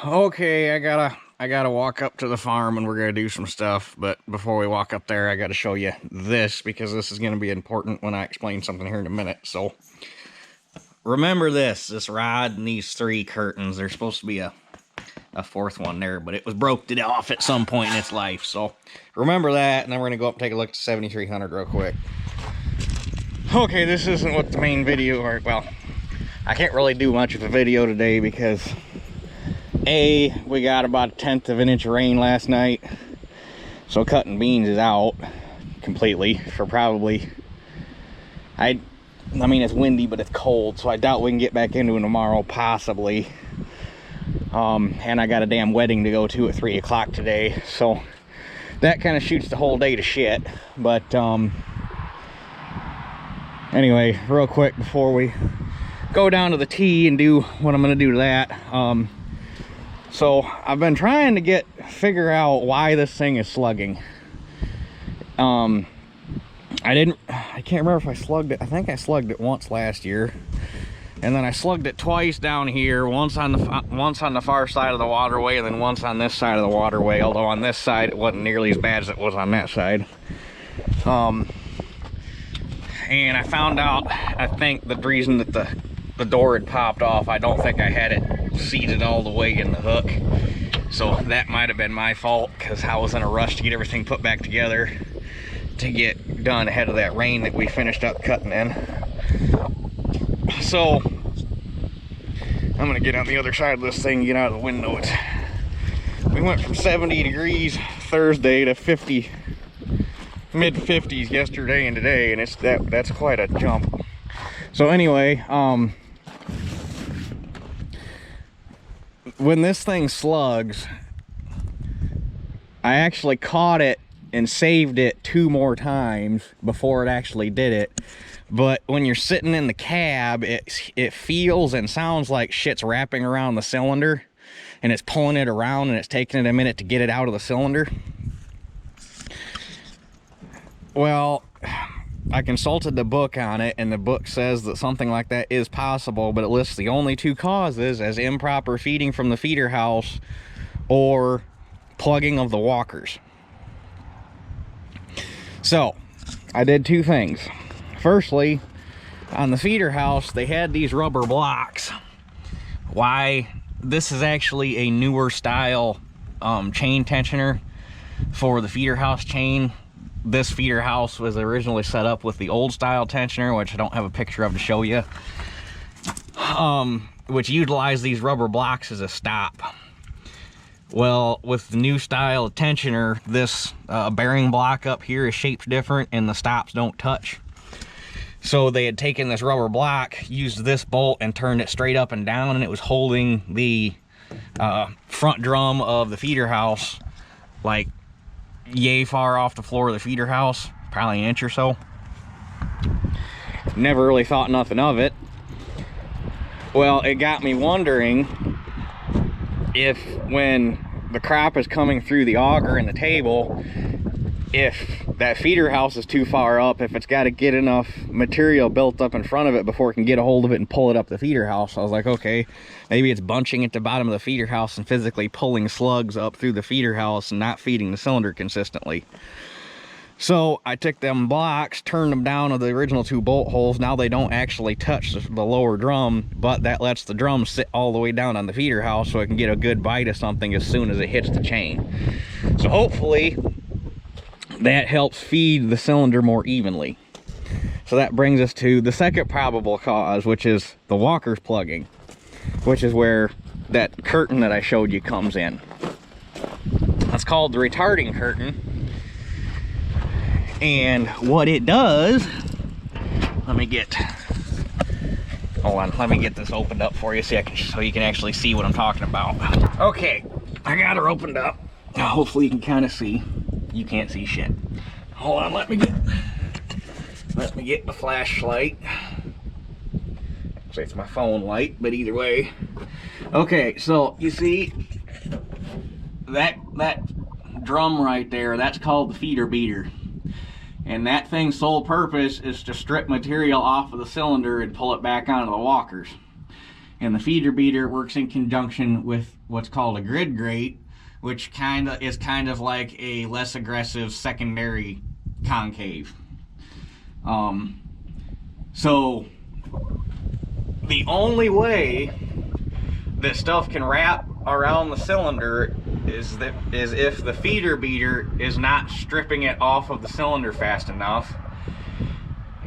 Okay, I gotta walk up to the farm and we're gonna do some stuff. But before we walk up there, I gotta show you this because this is gonna be important when I explain something here in a minute. So remember this rod and these three curtains. There's supposed to be a fourth one there, but it was broke off at some point in its life. So remember that, and then we're gonna go up and take a look at the 7300 real quick. Okay, this isn't what the main video, or well, I can't really do much of a video today because we got about 1/10 of an inch of rain last night, so cutting beans is out completely for probably, I mean it's windy but it's cold, so I doubt we can get back into it tomorrow, possibly. And I got a damn wedding to go to at 3 o'clock today, so that kind of shoots the whole day to shit. But anyway, real quick before we go down to the tee and do what I'm gonna do to that, so I've been trying to figure out why this thing is slugging. I can't remember if I slugged it. I think I slugged it once last year, and then I slugged it twice down here, once on the far side of the waterway, and then once on this side of the waterway, although on this side it wasn't nearly as bad as it was on that side. And I found out, I think the reason that the door had popped off, I don't think I had it seated all the way in the hook, so that might have been my fault because I was in a rush to get everything put back together to get done ahead of that rain that we finished up cutting in. So I'm gonna get on the other side of this thing and get out of the window. We went from 70 degrees Thursday to 50, mid 50s yesterday and today, and that's quite a jump. So anyway, when this thing slugs, I actually caught it and saved it 2 more times before it actually did it. But when you're sitting in the cab, it feels and sounds like shit's wrapping around the cylinder, and it's pulling it around, and it's taking it a minute to get it out of the cylinder. Well, I consulted the book on it, and the book says that something like that is possible, but it lists the only 2 causes as improper feeding from the feeder house or plugging of the walkers. So I did 2 things. Firstly, on the feeder house, they had these rubber blocks. Why? This is actually a newer style chain tensioner for the feeder house chain. This feeder house was originally set up with the old style tensioner, which I don't have a picture of to show you, which utilized these rubber blocks as a stop. Well, with the new style tensioner, this bearing block up here is shaped different and the stops don't touch. So they had taken this rubber block, used this bolt, and turned it straight up and down, and it was holding the front drum of the feeder house like yay far off the floor of the feeder house, probably an inch or so. Never really thought nothing of it. Well, it got me wondering if when the crop is coming through the auger and the table, if that feeder house is too far up, if it's got to get enough material built up in front of it before it can get a hold of it and pull it up the feeder house. I was like, okay, maybe it's bunching at the bottom of the feeder house and physically pulling slugs up through the feeder house and not feeding the cylinder consistently. So I took them blocks, turned them down to the original 2 bolt holes. Now they don't actually touch the lower drum, but that lets the drum sit all the way down on the feeder house so it can get a good bite of something as soon as it hits the chain. So hopefully that helps feed the cylinder more evenly. So that brings us to the second probable cause, which is the walkers plugging, which is where that curtain that I showed you comes in. That's called the retarding curtain. And what it does, let me get this opened up for you so you can actually see what I'm talking about. Okay, I got her opened up. Hopefully you can kind of see. You can't see shit. Hold on, let me get the flashlight. Actually, it's my phone light, but either way. Okay, so you see that drum right there, that's called the feeder beater. And that thing's sole purpose is to strip material off of the cylinder and pull it back onto the walkers. And the feeder beater works in conjunction with what's called a grid grate, which is kind of like a less aggressive secondary concave. So the only way that stuff can wrap around the cylinder is if the feeder beater is not stripping it off of the cylinder fast enough.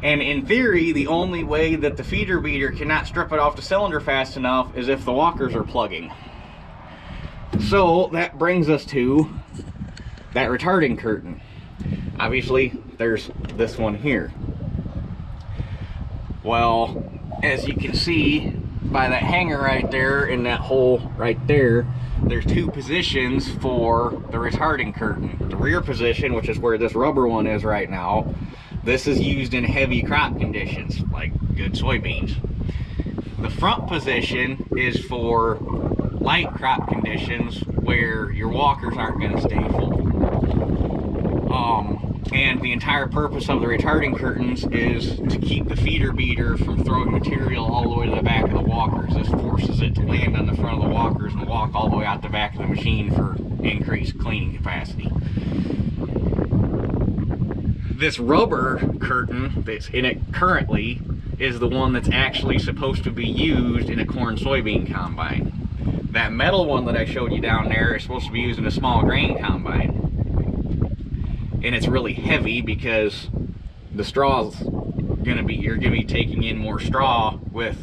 And in theory, the only way that the feeder beater cannot strip it off the cylinder fast enough is if the walkers are plugging. So that brings us to that retarding curtain. Obviously, there's this one here. Well, as you can see by that hanger right there and that hole right there, there's two positions for the retarding curtain. The rear position, which is where this rubber one is right now, this is used in heavy crop conditions, like good soybeans. The front position is for light crop conditions where your walkers aren't going to stay full. And the entire purpose of the retarding curtains is to keep the feeder beater from throwing material all the way to the back of the walkers. This forces it to land on the front of the walkers and walk all the way out the back of the machine for increased cleaning capacity. This rubber curtain that's in it currently is the one that's actually supposed to be used in a corn soybean combine. That metal one that I showed you down there is supposed to be used in a small grain combine. And it's really heavy because the straw's you're gonna be taking in more straw with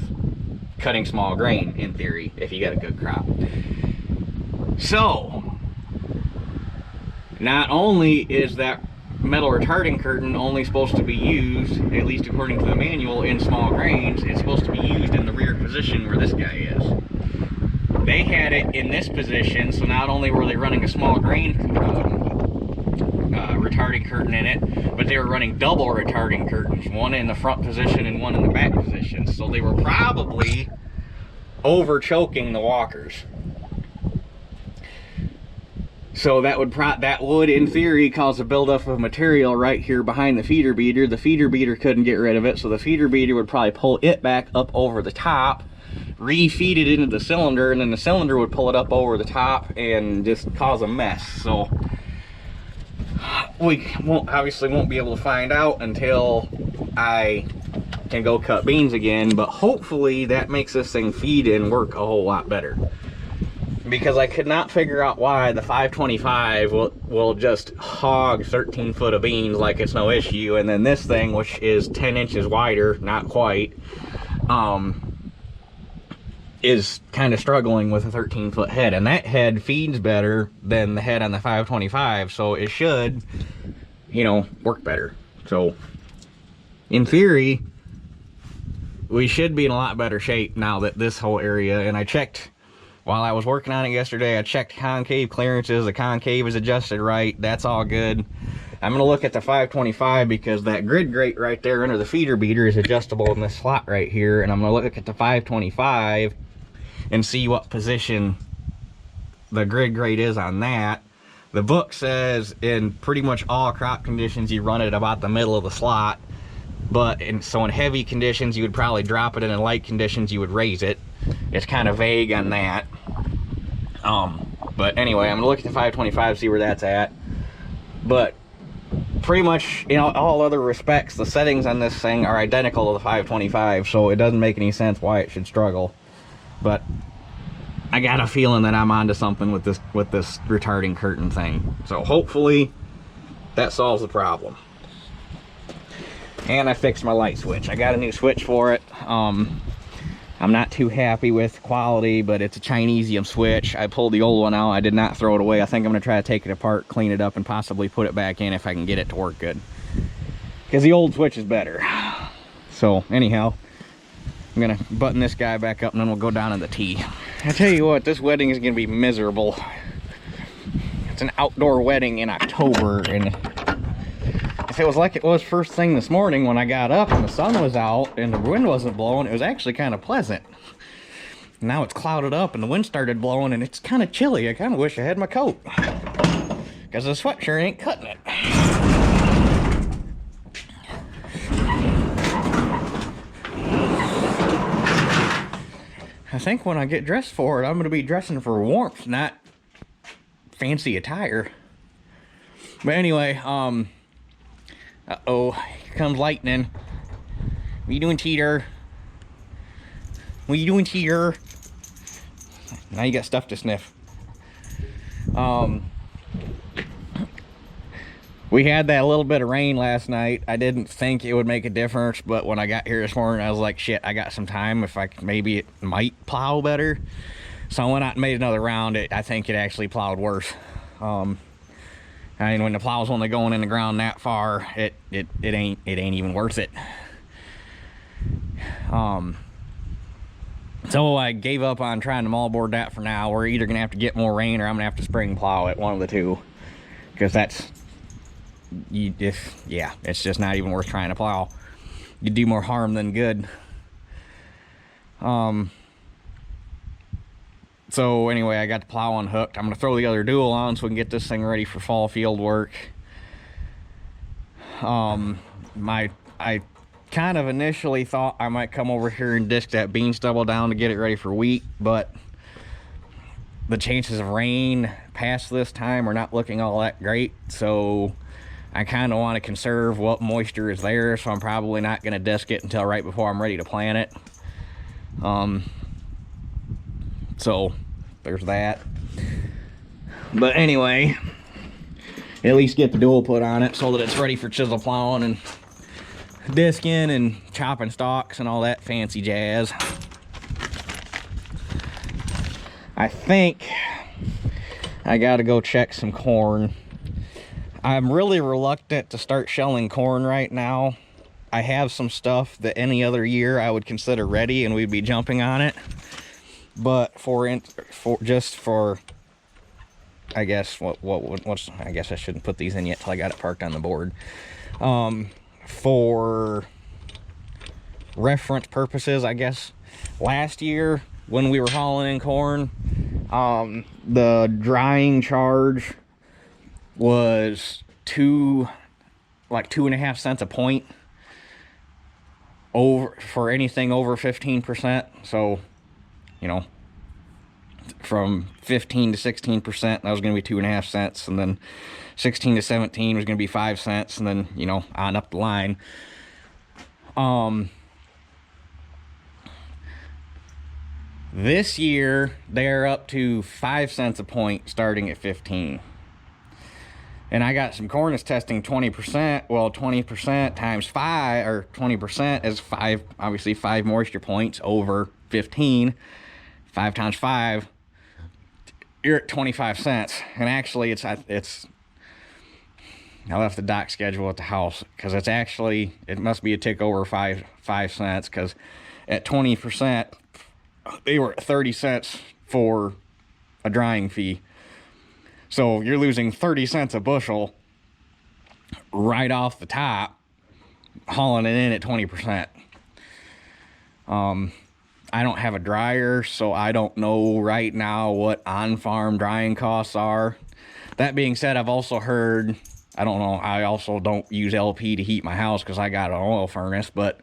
cutting small grain, in theory, if you got a good crop. So not only is that metal retarding curtain only supposed to be used, at least according to the manual, in small grains, it's supposed to be used in the rear position where this guy is. They had it in this position, so not only were they running a small grain retarding curtain in it, but they were running double retarding curtains, one in the front position and one in the back position. So they were probably over choking the walkers. So that would in theory cause a buildup of material right here behind the feeder beater. The feeder beater couldn't get rid of it, so the feeder beater would probably pull it back up over the top, re-feed it into the cylinder, and then the cylinder would pull it up over the top and just cause a mess. So we obviously won't be able to find out until I can go cut beans again, but hopefully that makes this thing feed and work a whole lot better. Because I could not figure out why the 525 will just hog 13 foot of beans like it's no issue, and then this thing, which is 10 inches wider, not quite, is kind of struggling with a 13 foot head. And that head feeds better than the head on the 525, so it should, you know, work better. So in theory, we should be in a lot better shape now that this whole area, and I checked while I was working on it yesterday, I checked concave clearances. The concave is adjusted right. That's all good. I'm going to look at the 525 because that grid grate right there under the feeder beater is adjustable in this slot right here. And I'm going to look at the 525 and see what position the grid grate is on that. The book says in pretty much all crop conditions you run it about the middle of the slot. But so in heavy conditions you would probably drop it, and in light conditions you would raise it. It's kind of vague on that. But anyway, I'm gonna look at the 525, see where that's at. But pretty much in all other respects, the settings on this thing are identical to the 525, so it doesn't make any sense why it should struggle. But I got a feeling that I'm onto something with this retarding curtain thing. So hopefully that solves the problem. And I fixed my light switch. I got a new switch for it. I'm not too happy with quality, but it's a Chinesium switch. I pulled the old one out. I did not throw it away. I think I'm going to try to take it apart, clean it up, and possibly put it back in if I can get it to work good. Because the old switch is better. So, anyhow, I'm going to button this guy back up, and then we'll go down to the tee. I tell you what, this wedding is going to be miserable. It's an outdoor wedding in October, and if it was like it was first thing this morning when I got up and the sun was out and the wind wasn't blowing, it was actually kind of pleasant. Now it's clouded up and the wind started blowing and it's kind of chilly. I kind of wish I had my coat because the sweatshirt ain't cutting it. I think when I get dressed for it, I'm going to be dressing for warmth, not fancy attire. But anyway, uh-oh, here comes lightning. What are you doing, Teeter? What are you doing, Teeter? Now you got stuff to sniff. We had that little bit of rain last night. I didn't think it would make a difference, but when I got here this morning, I was like, shit, I got some time. If I maybe it might plow better. So I went out and made another round. I think it actually plowed worse. I mean, when the plow's only going in the ground that far, it ain't even worth it. So I gave up on trying to moldboard that for now. We're either gonna have to get more rain or I'm gonna have to spring plow it, one of the two, because that's it's just not even worth trying to plow. You do more harm than good. So anyway, I got the plow unhooked. I'm gonna throw the other dual on so we can get this thing ready for fall field work. I kind of initially thought I might come over here and disc that bean stubble down to get it ready for wheat, but the chances of rain past this time are not looking all that great, so I kind of want to conserve what moisture is there, so I'm probably not going to disc it until right before I'm ready to plant it. So there's that. But anyway, at least get the dual put on it so that it's ready for chisel plowing and disking and chopping stalks and all that fancy jazz. I think I gotta go check some corn. I'm really reluctant to start shelling corn right now. I have some stuff that any other year I would consider ready and we'd be jumping on it, but I guess I guess I shouldn't put these in yet till I got it parked on the board. For reference purposes, I guess last year when we were hauling in corn, the drying charge was like 2.5 cents a point over for anything over 15%. So, you know, from 15 to 16%, that was going to be 2.5 cents, and then 16 to 17 was going to be 5 cents, and then, you know, on up the line. This year they're up to 5 cents a point starting at 15. And I got some corn that's testing 20%. Well, 20% times 5, or 20% is 5, obviously 5 moisture points over 15. 5 times 5, you're at 25 cents. And actually I left the dock schedule at the house because it must be a tick over 5 cents, because at 20%, they were at 30 cents for a drying fee. So you're losing 30 cents a bushel right off the top, hauling it in at 20%. I don't have a dryer, so I don't know right now what on-farm drying costs are. That being said, I've also heard, I don't know, I also don't use LP to heat my house because I got an oil furnace, but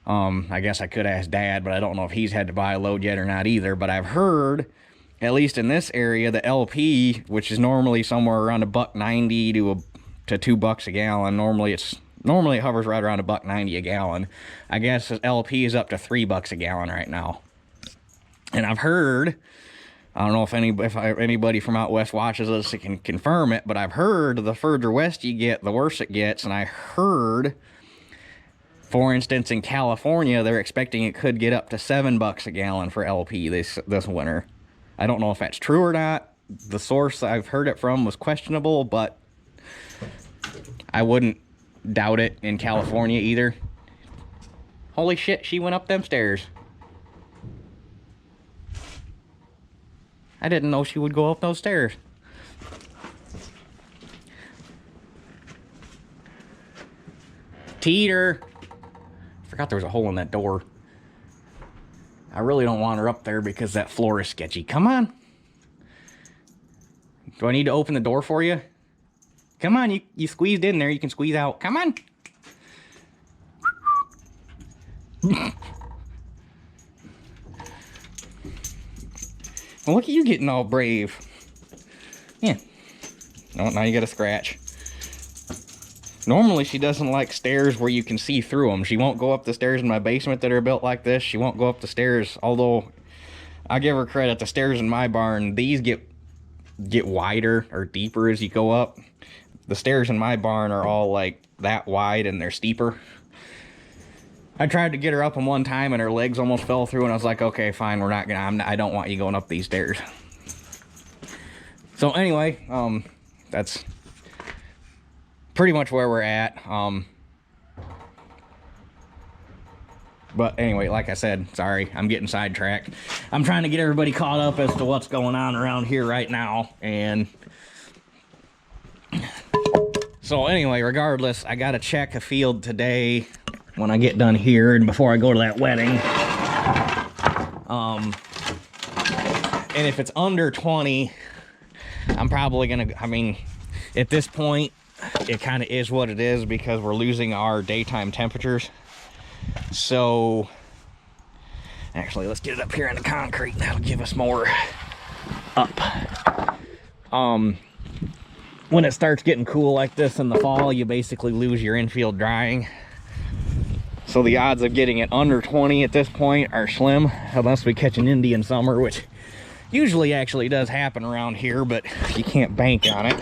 I guess I could ask Dad, but I don't know if he's had to buy a load yet or not either. But I've heard, at least in this area, the LP, which is normally somewhere around $1.90 to $2 a gallon, normally it hovers right around $1.90 a gallon. I guess LP is up to $3 a gallon right now. And I've heard, I don't know if anybody from out west watches this and can confirm it, but I've heard the further west you get, the worse it gets. And I heard, for instance, in California, they're expecting it could get up to $7 a gallon for LP this winter. I don't know if that's true or not. The source I've heard it from was questionable, but I wouldn't doubt it in California either. Holy shit, she went up them stairs. I didn't know she would go up those stairs. Teeter. Forgot there was a hole in that door. I really don't want her up there because that floor is sketchy. Come on. Do I need to open the door for you? Come on, you squeezed in there. You can squeeze out. Come on. Look at you getting all brave. Yeah. No, now you got a scratch. Normally she doesn't like stairs where you can see through them. She won't go up the stairs in my basement that are built like this. She won't go up the stairs, although I give her credit. The stairs in my barn, these get wider or deeper as you go up. The stairs in my barn are all like that wide and they're steeper. I tried to get her up them one time and her legs almost fell through, and I was like, okay, fine, we're not gonna, I don't want you going up these stairs. So anyway, that's pretty much where we're at. But anyway, like I said, sorry, I'm getting sidetracked. I'm trying to get everybody caught up as to what's going on around here right now. And so anyway, regardless, I got to check a field today when I get done here and before I go to that wedding. And if it's under 20, I'm probably gonna, I mean, at this point, it kind of is what it is because we're losing our daytime temperatures. So, actually, let's get it up here in the concrete. That'll give us more up. When it starts getting cool like this in the fall, you basically lose your infield drying. So the odds of getting it under 20 at this point are slim, unless we catch an Indian summer, which usually actually does happen around here, but you can't bank on it.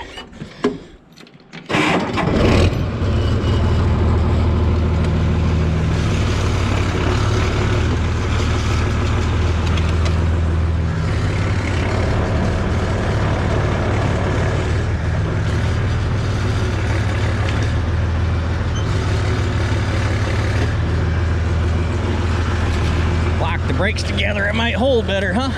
Lock the brakes together, it might hold better, huh?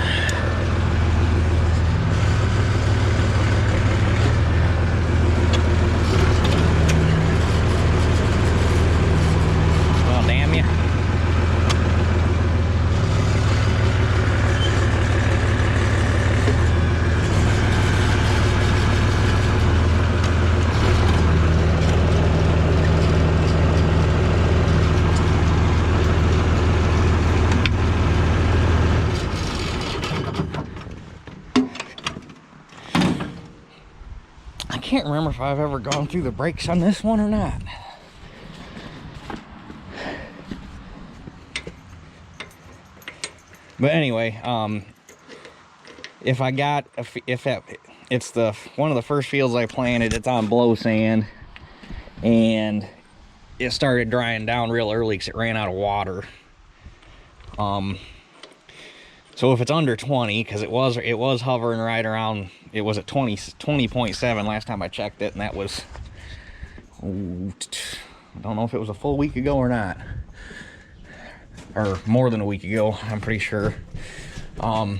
I can't remember if I've ever gone through the brakes on this one or not. But anyway, if it's the one of the first fields I planted, it's on blow sand, and it started drying down real early because it ran out of water. So if it's under 20, because it was hovering right around, it was at 20.7 last time I checked it, and that was, I don't know if it was a full week ago or not, or more than a week ago, I'm pretty sure. But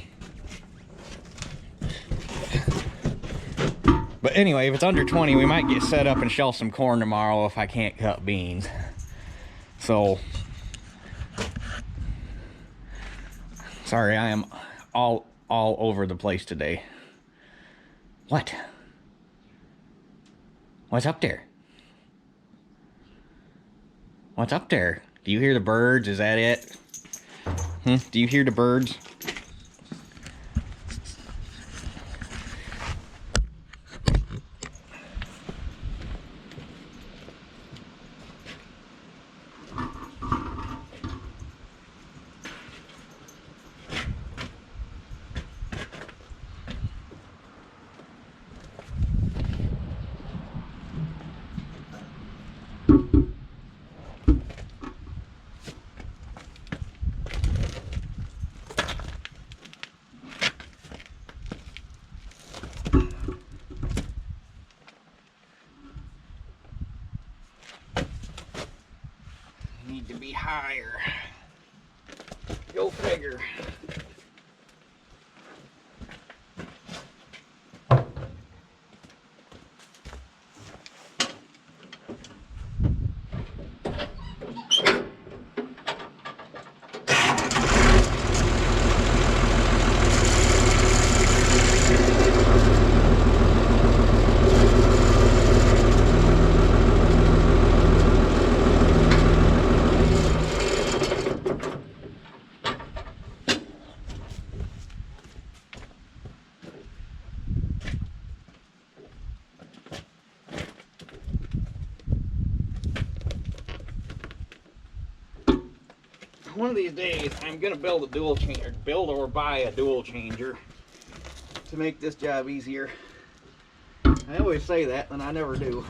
anyway, if it's under 20, we might get set up and shell some corn tomorrow if I can't cut beans. So, sorry, I am all over the place today. What? What's up there? What's up there? Do you hear the birds? Is that it? Do you hear the birds? Need to be higher. Go figure. one of these days I'm gonna build a dual changer, build or buy a dual changer to make this job easier. I always say that, and I never do.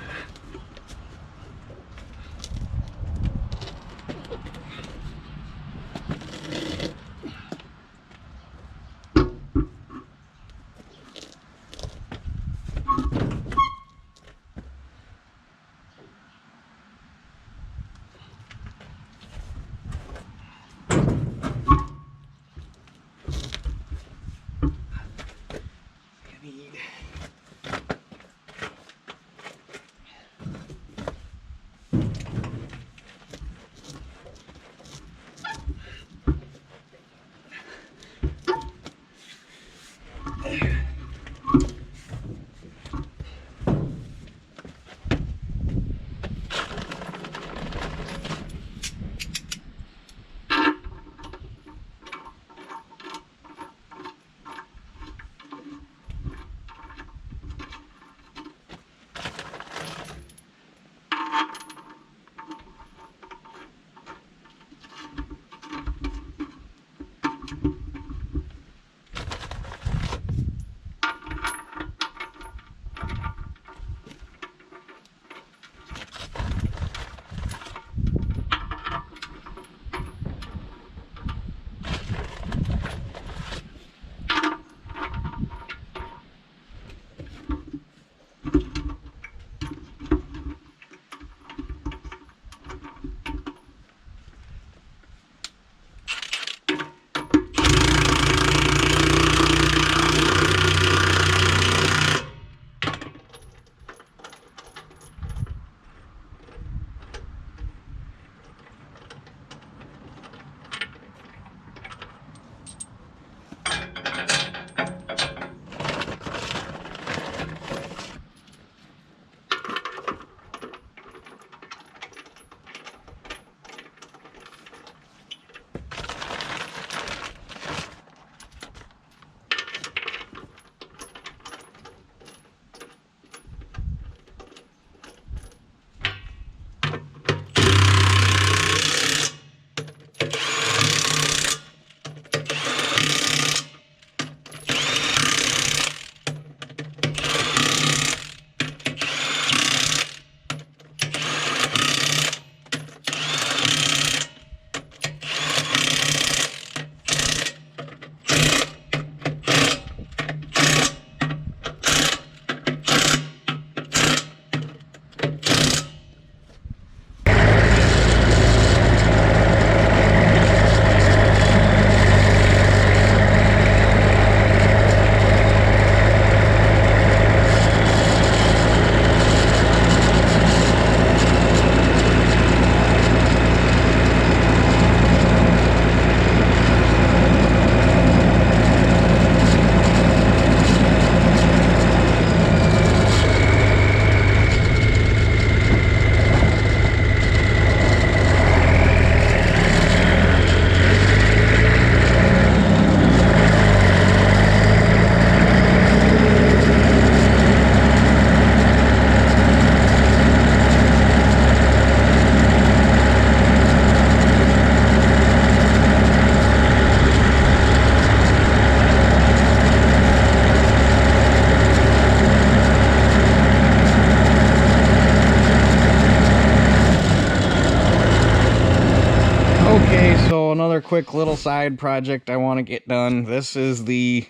Okay, so another quick little side project I want to get done. This is the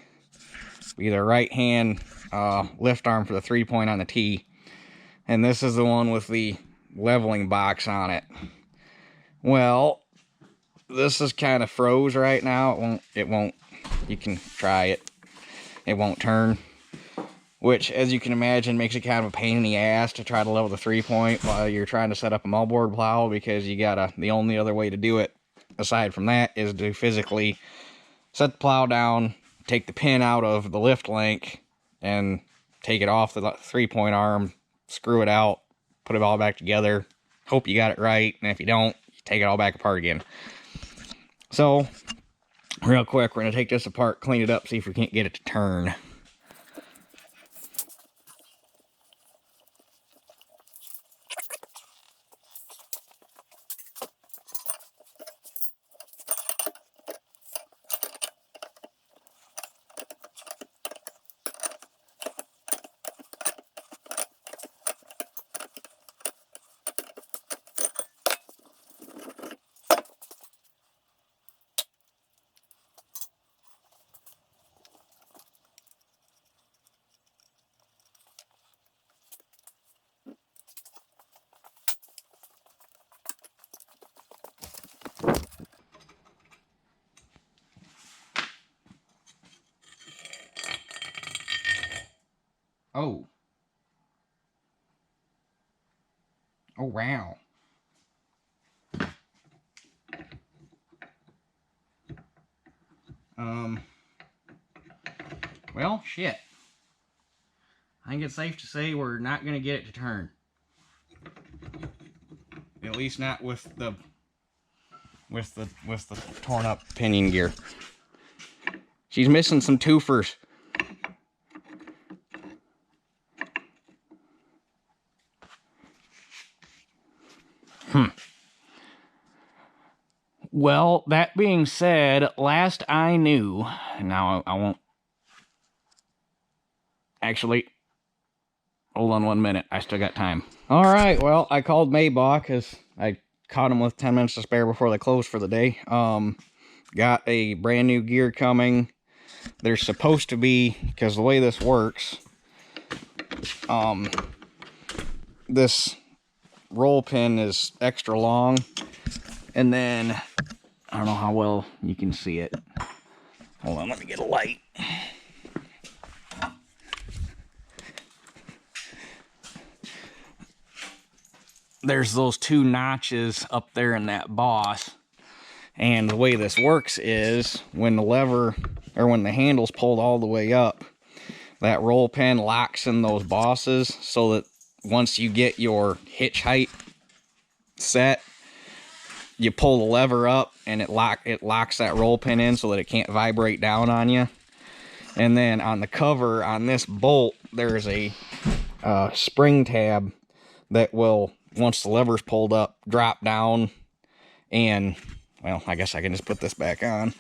right hand lift arm for the 3-point on the T, and this is the one with the leveling box on it. Well, this is kind of froze right now. It won't, you can try it. It won't turn, which, as you can imagine, makes it kind of a pain in the ass to try to level the 3-point while you're trying to set up a moldboard plow, because the only other way to do it aside from that is to physically set the plow down, take the pin out of the lift link, and take it off the 3-point arm, screw it out, put it all back together, hope you got it right, and if you don't, you take it all back apart again. So, real quick, we're going to take this apart, clean it up, see if we can't get it to turn. Oh. Oh, wow. Well, shit. I think it's safe to say we're not going to get it to turn. At least not with the torn up pinion gear. She's missing some twofers. Well, that being said, last I knew, now I won't actually, hold on 1 minute, I still got time. All right, well, I called Maybach because I caught them with 10 minutes to spare before they closed for the day. Got a brand new gear coming. There's supposed to be, because the way this works, this roll pin is extra long, and then I don't know how well you can see it. Hold on, let me get a light. There's those two notches up there in that boss, and the way this works is when the lever, or when the handle's pulled all the way up, that roll pin locks in those bosses, so that once you get your hitch height set, you pull the lever up and it locks that roll pin in so that it can't vibrate down on you. And then on the cover on this bolt, there's a spring tab that will, once the lever's pulled up, drop down. And, well, I guess I can just put this back on.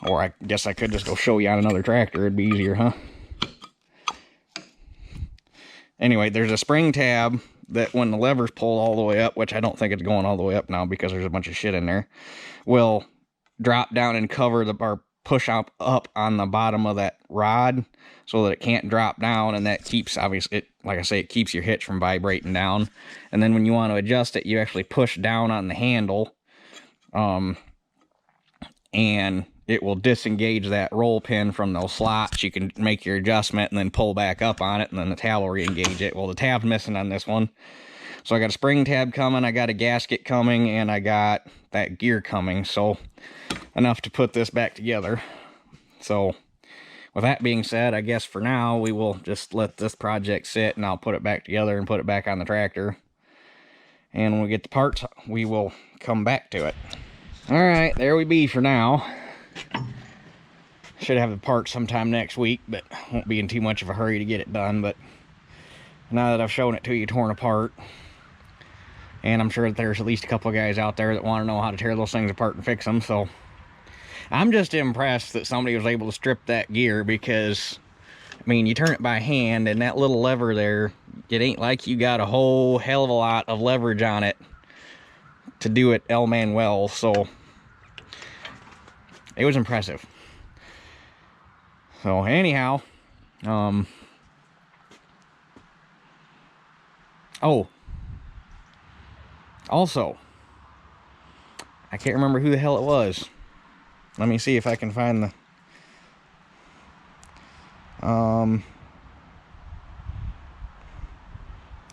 Or I guess I could just go show you on another tractor. It'd be easier, huh? Anyway, there's a spring tab that when the lever's pulled all the way up, which I don't think it's going all the way up now because there's a bunch of shit in there, will drop down and cover or push up on the bottom of that rod so that it can't drop down, and that keeps, obviously, like I say, it keeps your hitch from vibrating down. And then when you want to adjust it, you actually push down on the handle, and it will disengage that roll pin from those slots. You can make your adjustment and then pull back up on it, and then the tab will re-engage it. Well, the tab's missing on this one. So I got a spring tab coming, I got a gasket coming, and I got that gear coming. So enough to put this back together. So with that being said, I guess for now we will just let this project sit, and I'll put it back together and put it back on the tractor. And when we get the parts, we will come back to it. All right, there we be for now. Should have the parts sometime next week, but won't be in too much of a hurry to get it done. But now that I've shown it to you torn apart, and I'm sure that there's at least a couple of guys out there that want to know how to tear those things apart and fix them, so I'm just impressed that somebody was able to strip that gear, because I mean, you turn it by hand, and that little lever there, it ain't like you got a whole hell of a lot of leverage on it to do it El Manuel. So it was impressive. So anyhow, oh, also, I can't remember who the hell it was. Let me see if I can find the,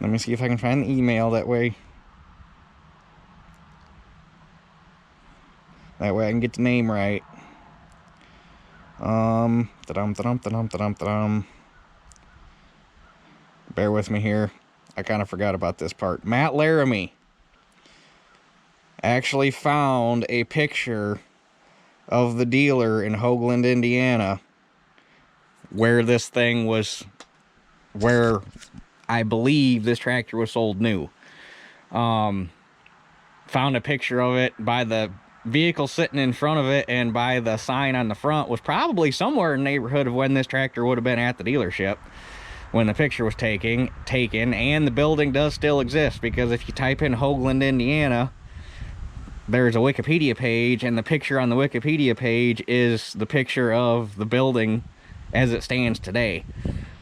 let me see if I can find the email. That way I can get the name right. Bear with me here. I kind of forgot about this part. Matt Laramie actually found a picture of the dealer in Hoagland, Indiana, where this thing was, where I believe this tractor was sold new. Found a picture of it by the vehicle sitting in front of it, and by the sign on the front was probably somewhere in the neighborhood of when this tractor would have been at the dealership when the picture was taken. And the building does still exist, because if you type in Hoagland, Indiana, there's a Wikipedia page, and the picture on the Wikipedia page is the picture of the building as it stands today.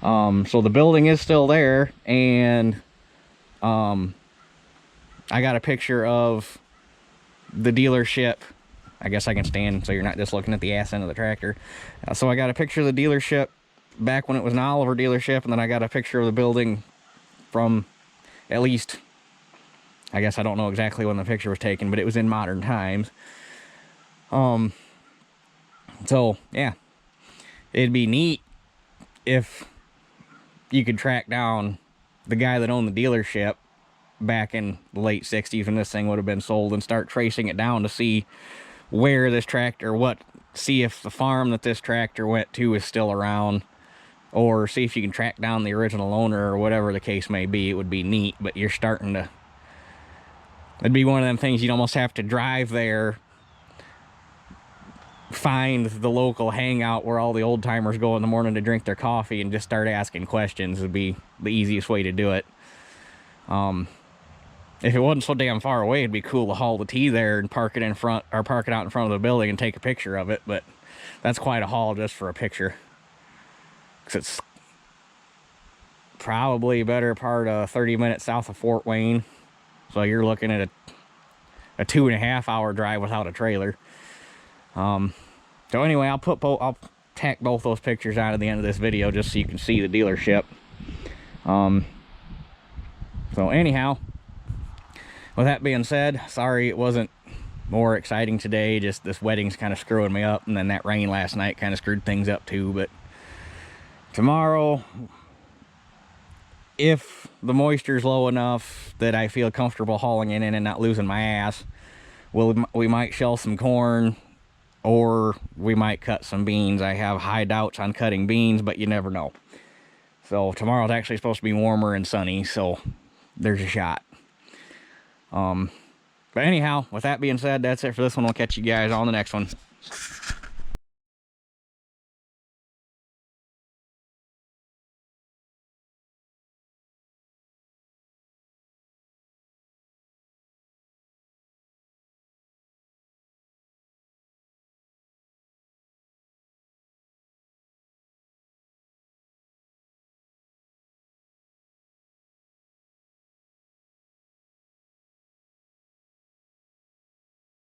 So the building is still there, and I got a picture of the dealership. I guess I can stand so you're not just looking at the ass end of the tractor. So I got a picture of the dealership back when it was an Oliver dealership, and then I got a picture of the building from at least, I guess I don't know exactly when the picture was taken, but it was in modern times. So yeah, it'd be neat if you could track down the guy that owned the dealership back in the late 60s when this thing would have been sold, and start tracing it down to see where this tractor, see if the farm that this tractor went to is still around, or see if you can track down the original owner, or whatever the case may be. It would be neat, but you're starting to, it'd be one of them things you'd almost have to drive there, find the local hangout where all the old timers go in the morning to drink their coffee, and just start asking questions. Would be the easiest way to do it. If it wasn't so damn far away, it'd be cool to haul the T there and park it in front, or park it out in front of the building and take a picture of it, but that's quite a haul just for a picture. 'Cause it's probably a better part of 30 minutes south of Fort Wayne. So you're looking at a 2.5 hour drive without a trailer. So anyway, I'll tack both those pictures out at the end of this video just so you can see the dealership. So anyhow, with that being said, sorry it wasn't more exciting today. Just this wedding's kind of screwing me up, and then that rain last night kind of screwed things up too. But tomorrow, if the moisture's low enough that I feel comfortable hauling it in and not losing my ass, we might shell some corn, or we might cut some beans. I have high doubts on cutting beans, but you never know. So tomorrow's actually supposed to be warmer and sunny, so there's a shot. But anyhow, with that being said, that's it for this one. I'll catch you guys on the next one.